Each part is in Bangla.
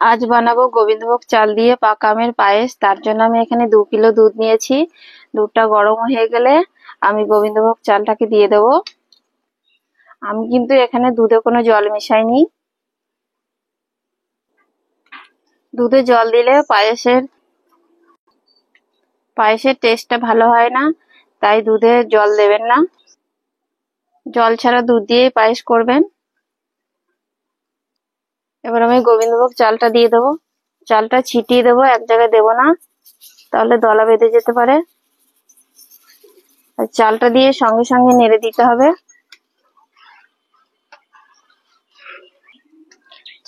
আজ বানাবো গোবিন্দভোগ চাল দিয়ে পাকা আমের পায়েস। তার জন্য আমি এখানে 2 কিলো দুধ নিয়েছি। দুধটা গরম হয়ে গেলে আমি গোবিন্দভোগ চালটাকে দিয়ে দেবো। আমি কিন্তু এখানে দুধে কোনো জল মেশাইনি। দুধে জল দিলে পায়েসের টেস্টটা ভালো হয় না, তাই দুধে জল দেবেন না। জল ছাড়া দুধ দিয়ে পায়েস করবেন। এবার আমি গোবিন্দভোগ চালটা দিয়ে দেবো। চালটা ছিটিয়ে দেবো, এক জায়গায় দেবো না, তাহলে দলা বেঁধে যেতে পারে। আর চালটা দিয়ে সঙ্গে সঙ্গে নেড়ে দিতে হবে।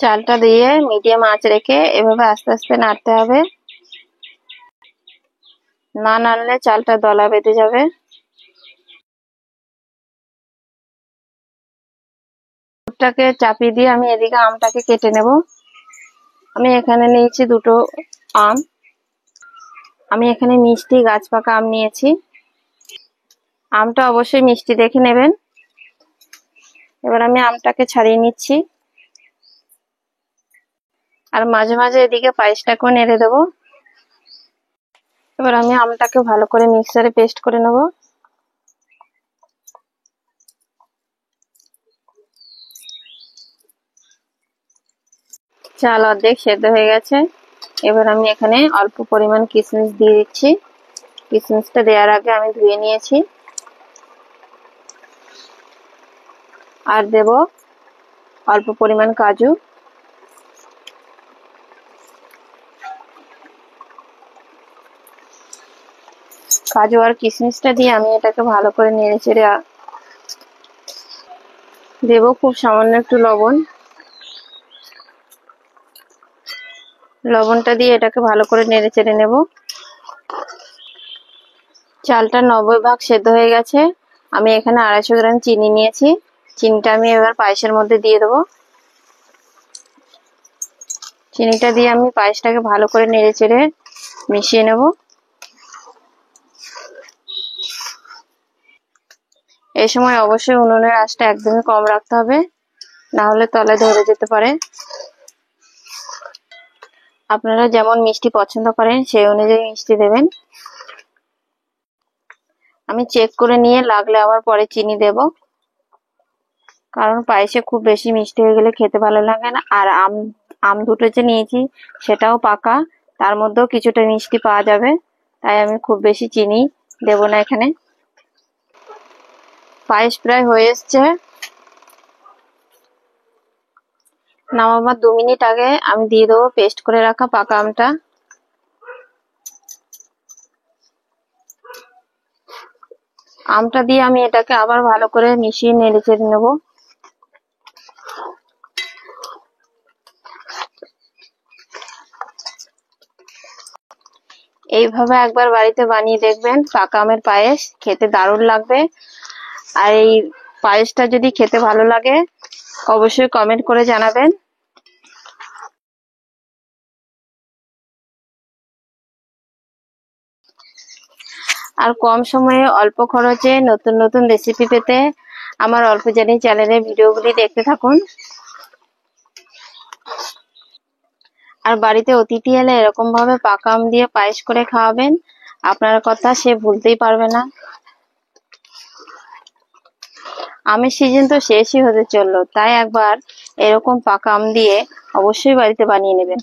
চালটা দিয়ে মিডিয়াম আঁচ রেখে এভাবে আস্তে আস্তে নাড়তে হবে। না নাড়লে চালটা দলা বেঁধে যাবে। দুধটাকে চাপিয়ে দিয়ে আমি এদিকে আমটাকে কেটে নেব। আমি এখানে নিয়েছি 2টো আম। আমি এখানে মিষ্টি গাছ পাকা আম নিয়েছি। আমটা অবশ্যই মিষ্টি দেখে নেবেন। এবার আমি আমটাকে ছাড়িয়ে নিচ্ছি। আর মাঝে মাঝে এদিকে পায়েসটাকেও নেড়ে দেবো। এবার আমি আমটাকে ভালো করে মিক্সারে পেস্ট করে নেব। চাল অর্ধেক সেদ্ধ হয়ে গেছে। এবার আমি এখানে অল্প পরিমাণ কিশমিশ দিয়ে দিচ্ছি। কিশমিশটা দেওয়ার আগে আমি ধুয়ে নিয়েছি। আর দেব অল্প পরিমাণ কাজু। কাজু আর কিশমিশটা দিয়ে আমি এটাকে ভালো করে নেড়ে চেড়ে দেব খুব সামান্য একটু লবণ। লবণটা দিয়ে এটাকে ভালো করে নেড়ে চেড়ে নেব। চালটা 90% সেদ্ধ হয়ে গেছে। আমি এখানে 250 গ্রাম চিনি নিয়েছি। চিনিটা আমি এবার পায়েসের মধ্যে দিয়ে দেবো। চিনিটা দিয়ে আমি পায়েসটাকে ভালো করে নেড়ে চেড়ে মিশিয়ে নেব। এই সময় অবশ্যই উনুনের আঁচটা একদমই কম রাখতে হবে, না হলে তলায় ধরে যেতে পারে। আপনারা যেমন মিষ্টি পছন্দ করেন সেই অনুযায়ী মিষ্টি দেবেন। আমি চেক করে নিয়ে লাগলে আবার পরে চিনি দেব, কারণ পায়েসে খুব বেশি মিষ্টি হয়ে গেলে খেতে ভালো লাগে না। আর আম দুটো যে নিয়েছি সেটাও পাকা, তার মধ্যেও কিছুটা মিষ্টি পাওয়া যাবে, তাই আমি খুব বেশি চিনি দেব না এখানে। পায়েস প্রায় হয়ে এসছে। নামাবার 2 মিনিট আগে আমি দিয়ে দেবো পেস্ট করে রাখা পাকা আমটা। আমটা দিয়ে আমি এটাকে আবার ভালো করে মিশিয়ে নেড়ে চেড়ে নেব। এইভাবে একবার বাড়িতে বানিয়ে দেখবেন পাকা আমের পায়েস, খেতে দারুণ লাগবে। আর এই পায়েসটা যদি খেতে ভালো লাগে অবশ্যই কমেন্ট করে জানাবেন। আর কম সময়ে অল্প খরচে নতুন নতুন রেসিপি পেতে আমার অল্প জানি চ্যানেলের ভিডিওগুলি দেখতে থাকুন। আর বাড়িতে অতিথি এলে এরকম ভাবে পাকা আম দিয়ে পায়েস করে খাওয়াবেন, আপনার কথা সে ভুলতেই পারবে না। আমের সিজন তো শেষই হতে চললো, তাই একবার এরকম পাকা আম দিয়ে অবশ্যই বাড়িতে বানিয়ে নেবেন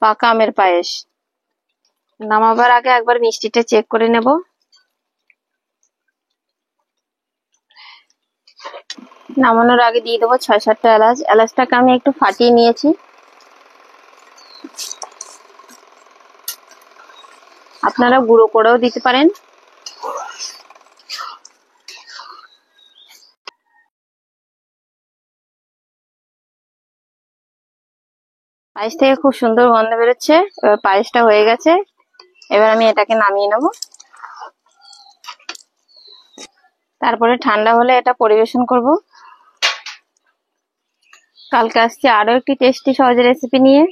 পাকা আমের পায়েস। নামাবার আগে একবার মিষ্টিটা চেক করে নেব। নামানোর আগে দিয়ে দেবো 6-7টা এলাচ। এলাচটাকে আমি একটু ফাটিয়ে নিয়েছি। আপনারা গুঁড়ো করেও দিতে পারেন। পায়েস থেকে খুব সুন্দর গন্ধ বেরোচ্ছে। এবার পায়েসটা হয়ে গেছে। এবার আমি এটাকে নামিয়ে নেব। তারপরে ঠান্ডা হলে এটা পরিবেশন করব। কালকে আসছি আরো একটি টেস্টি সহজ রেসিপি নিয়ে।